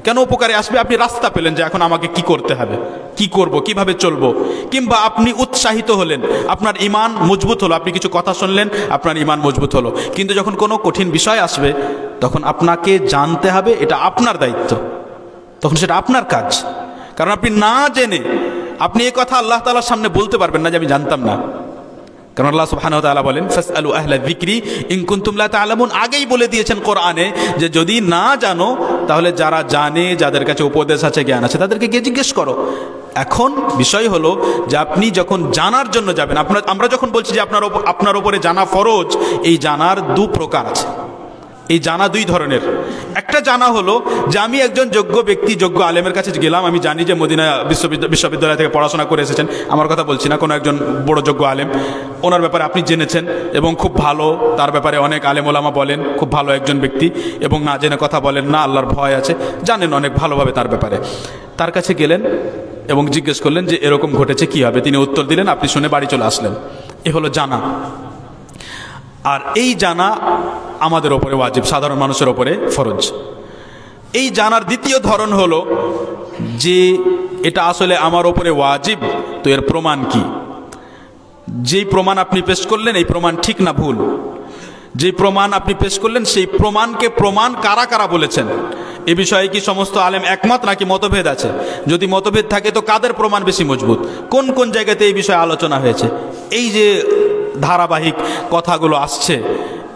Speaker 1: কেন উপকারে আসবে? আপনি রাস্তা পেলেন যে এখন আমাকে কি করতে হবে, কি করব, কিভাবে চলবো, কিংবা আপনি উৎসাহিত হলেন, আপনার ঈমান মজবুত হলো, আপনি কিছু কথা শুনলেন, আপনার ঈমান মজবুত হলো। কিন্তু যখন কোনো কঠিন বিষয় আসবে, তখন আপনাকে জানতে হবে, এটা আপনার দায়িত্ব, তখন সেটা আপনার কাজ। কারণ আপনি না জেনে আপনি এই কথা আল্লাহ তাআলার সামনে বলতে পারবেন না যে আমি জানতাম না। কারণ আল্লাহ সুবহানাহু ওয়া তাআলা বলেন, ফাসআলু আহলা যিকরি ইন কুনতুম লা তা'লামুন। আগেই বলে দিয়েছেন কোরআনে যে যদি না জানো তাহলে যারা জানে, যাদের কাছে উপদেশ আছে, জ্ঞান আছে, তাদেরকে গিয়ে জিজ্ঞেস করো। এখন বিষয় হলো যে আপনি যখন জানার জন্য যাবেন, আমরা যখন বলছি যে আপনার উপরে জানা ফরজ, এই জানার দু প্রকার আছে। এই জানা দুই ধরনের। একটা জানা হলো যে আমি একজন যোগ্য ব্যক্তি, যোগ্য আলেমের কাছে গেলাম, আমি জানি যে মদিনা বিশ্ববিদ্যালয় থেকে পড়াশোনা করে এসেছেন, আমার কথা বলছি না, কোনো একজন বড় যোগ্য আলেম, ওনার ব্যাপারে আপনি জেনেছেন এবং খুব ভালো, তার ব্যাপারে অনেক আলেম ওলামা বলেন খুব ভালো একজন ব্যক্তি, এবং না জেনে কথা বলেন না, আল্লাহর ভয় আছে, জানেন অনেক ভালোভাবে তার ব্যাপারে। তার কাছে গেলেন এবং জিজ্ঞেস করলেন যে এরকম ঘটেছে, কি হবে? তিনি উত্তর দিলেন, আপনি শুনে বাড়ি চলে আসলেন। এ হলো জানা। আর এই জানা আমাদের ওপরে ওয়াজিব, সাধারণ মানুষের ওপরে ফরজ। এই জানার দ্বিতীয় ধরন হলো যে এটা আসলে আমার ওপরে ওয়াজিব, তো এর প্রমাণ কি? যেই প্রমাণ আপনি পেশ করলেন, এই প্রমাণ ঠিক না ভুল? যে প্রমাণ আপনি পেশ করলেন, সেই প্রমাণকে প্রমাণ কারা কারা বলেছেন, এ বিষয়ে কি সমস্ত আলেম একমত নাকি মতভেদ আছে? যদি মতভেদ থাকে তো কাদের প্রমাণ বেশি মজবুত, কোন কোন জায়গাতে এই বিষয়ে আলোচনা হয়েছে, এই যে ধারাবাহিক কথাগুলো আসছে,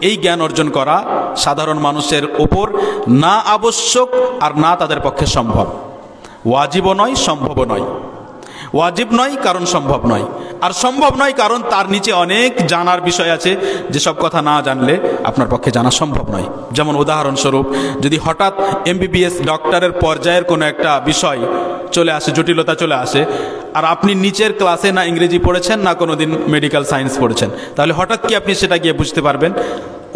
Speaker 1: এই জ্ঞান অর্জন করা সাধারণ মানুষের ওপর না আবশ্যক আর না তাদের পক্ষে সম্ভব। ওয়াজিবও নয়, সম্ভবও নয়। ওয়াজিব নয় কারণ সম্ভব নয়, আর সম্ভব নয় কারণ তার নিচে অনেক জানার বিষয় আছে, যেসব কথা না জানলে আপনার পক্ষে জানা সম্ভব নয়। যেমন উদাহরণস্বরূপ, যদি হঠাৎ MBBS ডক্টরের পর্যায়ের কোনো একটা বিষয় চলে আসে, জটিলতা চলে আসে, আর আপনি নিচের ক্লাসে না ইংরেজি পড়েছেন না কোনোদিন মেডিকেল সায়েন্স পড়েছেন, তাহলে হঠাৎ কি আপনি সেটা গিয়ে বুঝতে পারবেন?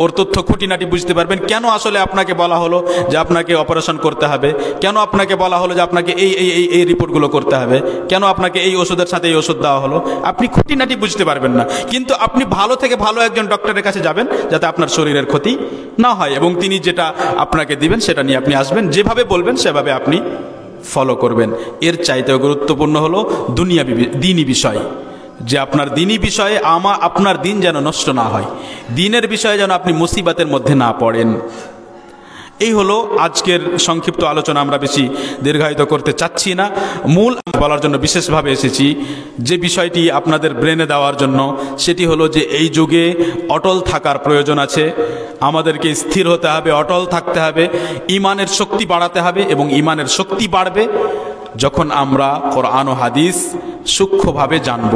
Speaker 1: ওর তথ্য খুঁটিনাটি বুঝতে পারবেন? কেন আসলে আপনাকে বলা হলো যে আপনাকে অপারেশন করতে হবে, কেন আপনাকে বলা হলো যে আপনাকে এই রিপোর্টগুলো করতে হবে, কেন আপনাকে এই ওষুধের সাথে এই ওষুধ দেওয়া হলো, আপনি খুঁটিনাটি বুঝতে পারবেন না। কিন্তু আপনি ভালো থেকে ভালো একজন ডক্টরের কাছে যাবেন যাতে আপনার শরীরের ক্ষতি না হয়, এবং তিনি যেটা আপনাকে দিবেন সেটা নিয়ে আপনি আসবেন, যেভাবে বলবেন সেভাবে আপনি ফলো করবেন। এর চাইতেও গুরুত্বপূর্ণ হলো দ্বীনি বিষয়, যে আপনার দ্বীনি বিষয়ে আপনার দিন যেন নষ্ট না হয়, দিনের বিষয়ে যেন আপনি মুসিবতের মধ্যে না পড়েন। এই হলো আজকের সংক্ষিপ্ত আলোচনা। আমরা বেশি দীর্ঘায়িত করতে চাচ্ছি না। মূল বলার জন্য বিশেষভাবে এসেছি, যে বিষয়টি আপনাদের ব্রেনে দেওয়ার জন্য, সেটি হলো যে এই যুগে অটল থাকার প্রয়োজন আছে। আমাদেরকে স্থির হতে হবে, অটল থাকতে হবে, ঈমানের শক্তি বাড়াতে হবে, এবং ঈমানের শক্তি বাড়বে যখন আমরা কোরআন ও হাদিস সূক্ষ্মভাবে জানব।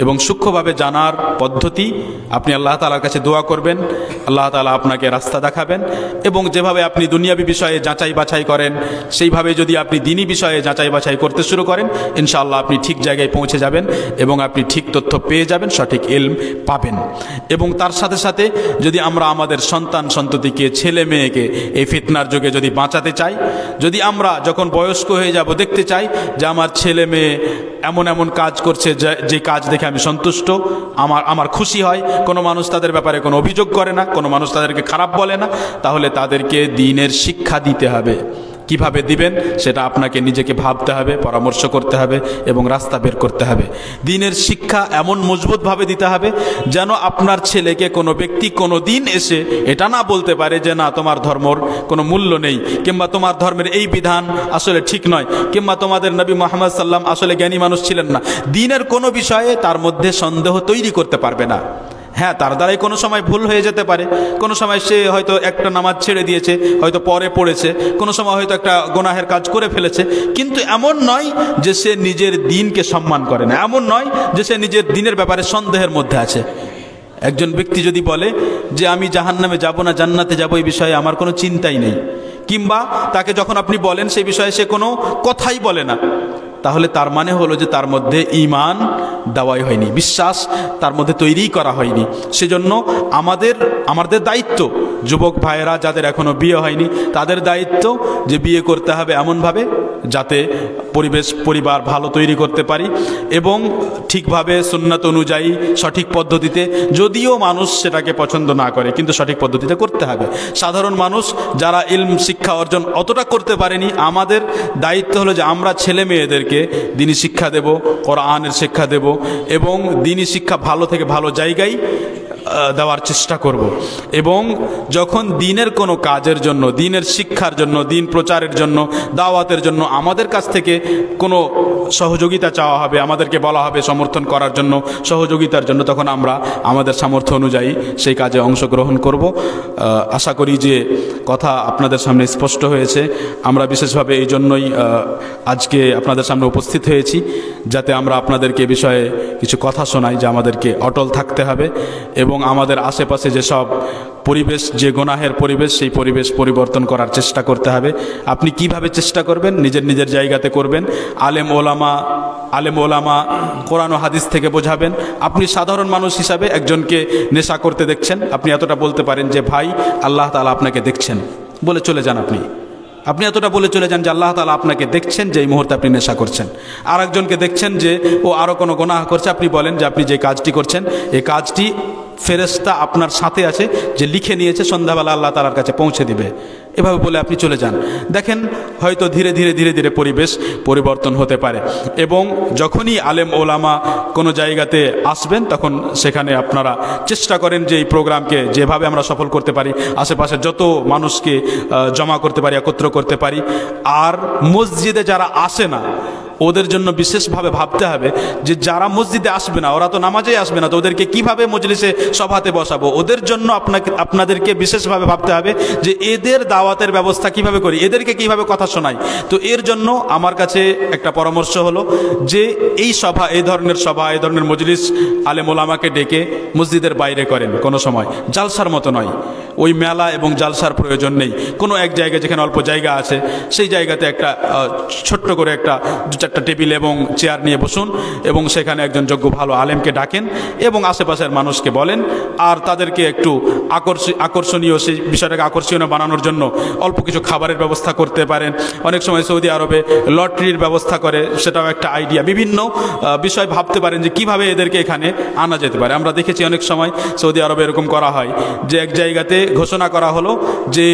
Speaker 1: এবং সূক্ষ্মভাবে জানার পদ্ধতি, আপনি আল্লাহ তাআলার কাছে দোয়া করবেন, আল্লাহ তাআলা আপনাকে রাস্তা দেখাবেন, এবং যেভাবে আপনি দুনিয়াবী বিষয়ে যাচাই বাছাই করেন, সেইভাবে যদি আপনি দ্বীনি বিষয়ে যাচাই বাছাই করতে শুরু করেন, ইনশাআল্লাহ আপনি ঠিক জায়গায় পৌঁছে যাবেন এবং আপনি ঠিক তথ্য পেয়ে যাবেন, সঠিক ইলম পাবেন। এবং তার সাথে সাথে যদি আমরা আমাদের সন্তান সন্ততিকে, ছেলে মেয়েকে এই ফিতনার যুগে যদি বাঁচাতে চাই, যদি আমরা যখন বয়স্ক হয়ে যাব দেখতে চাই যে আমার ছেলে মেয়ে এমন এমন কাজ করছে যে কাজ দেখে আমি সন্তুষ্ট, আমার খুশি হয়, কোনো মানুষ তাদের ব্যাপারে কোনো অভিযোগ করে না, কোনো মানুষ তাদেরকে খারাপ বলে না, তাহলে তাদেরকে দ্বীনের শিক্ষা দিতে হবে। কিভাবে দিবেন সেটা আপনাকে নিজেকে ভাবতে হবে, পরামর্শ করতে হবে এবং রাস্তা বের করতে হবে। দ্বীনের শিক্ষা এমন মজবুতভাবে দিতে হবে যেন আপনার ছেলেকে কোনো ব্যক্তি কোনো দিন এসে এটা না বলতে পারে যে না, তোমার ধর্মর কোনো মূল্য নেই, কিংবা তোমার ধর্মের এই বিধান আসলে ঠিক নয়, কিংবা তোমাদের নবী মুহাম্মদ সাল্লাম আসলে জ্ঞানী মানুষ ছিলেন না। দ্বীনের কোনো বিষয়ে তার মধ্যে সন্দেহ তৈরি করতে পারবে না। হ্যাঁ, তার দ্বারাই কোনো সময় ভুল হয়ে যেতে পারে, কোনো সময় সে হয়তো একটা নামাজ ছেড়ে দিয়েছে, হয়তো পরে পড়েছে, কোনো সময় হয়তো একটা গুনাহের কাজ করে ফেলেছে, কিন্তু এমন নয় যে সে নিজের দ্বীনকে সম্মান করে না, এমন নয় যে সে নিজের দ্বীনের ব্যাপারে সন্দেহের মধ্যে আছে। একজন ব্যক্তি যদি বলে যে আমি জাহান্নামে যাব না জান্নাতে যাব, এই বিষয়ে আমার কোনো চিন্তাই নেই, কিংবা তাকে যখন আপনি বলেন সেই বিষয়ে সে কোনো কথাই বলে না, তাহলে তার মানে হলো যে তার মধ্যে ঈমান দেওয়াই হয়নি, বিশ্বাস তার মধ্যে তৈরিই করা হয়নি। সেজন্য আমাদের দায়িত্ব, যুবক ভাইয়েরা যাদের এখনো বিয়ে হয়নি তাদের দায়িত্ব যে বিয়ে করতে হবে এমনভাবে যাতে পরিবার ভালো তৈরি করতে পারি, এবং ঠিকভাবে সুন্নাত অনুযায়ী সঠিক পদ্ধতিতে, যদিও মানুষ সেটাকে পছন্দ না করে কিন্তু সঠিক পদ্ধতিতে করতে হবে। সাধারণ মানুষ যারা ইলম শিক্ষা অর্জন অতটা করতে পারেনি, আমাদের দায়িত্ব হলো যে আমরা ছেলে মেয়েদেরকে দ্বীনি শিক্ষা দেব, কোরআনের শিক্ষা দেব, এবং দ্বীনি শিক্ষা ভালো থেকে ভালো জায়গায় দেওয়ার চেষ্টা করব। এবং যখন দ্বীনের কোনো কাজের জন্য, দ্বীনের শিক্ষার জন্য, দ্বীন প্রচারের জন্য, দাওয়াতের জন্য আমাদের কাছ থেকে কোনো সহযোগিতা চাওয়া হবে, আমাদেরকে বলা হবে সমর্থন করার জন্য, সহযোগিতার জন্য, তখন আমরা আমাদের সামর্থ্য অনুযায়ী সেই কাজে অংশগ্রহণ করব। আশা করি যে কথা আপনাদের সামনে স্পষ্ট হয়েছে। আমরা বিশেষভাবে এই জন্যই আজকে আপনাদের সামনে উপস্থিত হয়েছি, যাতে আমরা আপনাদেরকে বিষয়ে কিছু কথা শোনাই যে আমাদেরকে অটল থাকতে হবে, এবং আমাদের আশেপাশে যেসব পরিবেশ, যে গুনাহের পরিবেশ, সেই পরিবেশ পরিবর্তন করার চেষ্টা করতে হবে। আপনি কিভাবে চেষ্টা করবেন? নিজের জায়গাতে করবেন। আলেম ওলামা কোরআন ও হাদিস থেকে বোঝাবেন। আপনি সাধারণ মানুষ হিসাবে একজনকে নেশা করতে দেখছেন, আপনি এতটা বলতে পারেন যে ভাই আল্লাহ তাআলা আপনাকে দেখছেন, বলে চলে যান। আপনি এতটা বলে চলে যান যে আল্লাহ তাআলা আপনাকে দেখছেন যে এই মুহূর্তে আপনি নেশা করছেন। আর একজনকে দেখছেন যে ও আরও কোনো গুনাহ করছে, আপনি বলেন যে আপনি যে কাজটি করছেন এই কাজটি ফেরেশতা আপনার সাথে আছে যে লিখে নিয়েছে, সন্ধ্যাবেলা আল্লাহ তাআলার কাছে পৌঁছে দিবে, এভাবে বলে আপনি চলে যান। দেখেন হয়তো ধীরে ধীরে পরিবেশ পরিবর্তন হতে পারে। এবং যখনই আলেম ওলামা কোনো জায়গাতে আসবেন তখন সেখানে আপনারা চেষ্টা করেন যে এই প্রোগ্রামকে যেভাবে আমরা সফল করতে পারি, আশেপাশে যত মানুষকে জমা করতে পারি, একত্র করতে পারি। আর মসজিদে যারা আসে না ওদের জন্য বিশেষভাবে ভাবতে হবে যে যারা মসজিদে আসবে না, ওরা তো নামাজেই আসবে না, তো ওদেরকে কিভাবে মজলিসে সভাতে বসাবো, ওদের জন্য আপনাদেরকে বিশেষভাবে ভাবতে হবে যে এদের দাওয়াতের ব্যবস্থা কিভাবে করি, এদেরকে কিভাবে কথা শোনাই। তো এর জন্য আমার কাছে একটা পরামর্শ হলো যে এই ধরনের মজলিস আলেম ওলামাকে ডেকে মসজিদের বাইরে করেন, কোনো সময় জালসার মতো নয়। ওই মেলা এবং জালসার প্রয়োজন নেই। কোনো এক জায়গায় যেখানে অল্প জায়গা আছে সেই জায়গাতে একটা ছোট্ট করে একটা 2-4টা টেবিল এবং চেয়ার নিয়ে বসুন, এবং সেখানে একজন যোগ্য ভালো আলেমকে ডাকেন এবং আশেপাশের মানুষকে বলেন। আর তাদেরকে একটু আকর্ষণীয়, সেই বিষয়টাকে আকর্ষণীয় বানানোর জন্য অল্প কিছু খাবারের ব্যবস্থা করতে পারেন। অনেক সময় সৌদি আরবে লটারির ব্যবস্থা করে, সেটাও একটা আইডিয়া। বিভিন্ন বিষয় ভাবতে পারেন যে কিভাবে এদেরকে এখানে আনা যেতে পারে। আমরা দেখেছি অনেক সময় সৌদি আরবে এরকম করা হয় যে এক জায়গাতে ঘোষণা করা হলো যে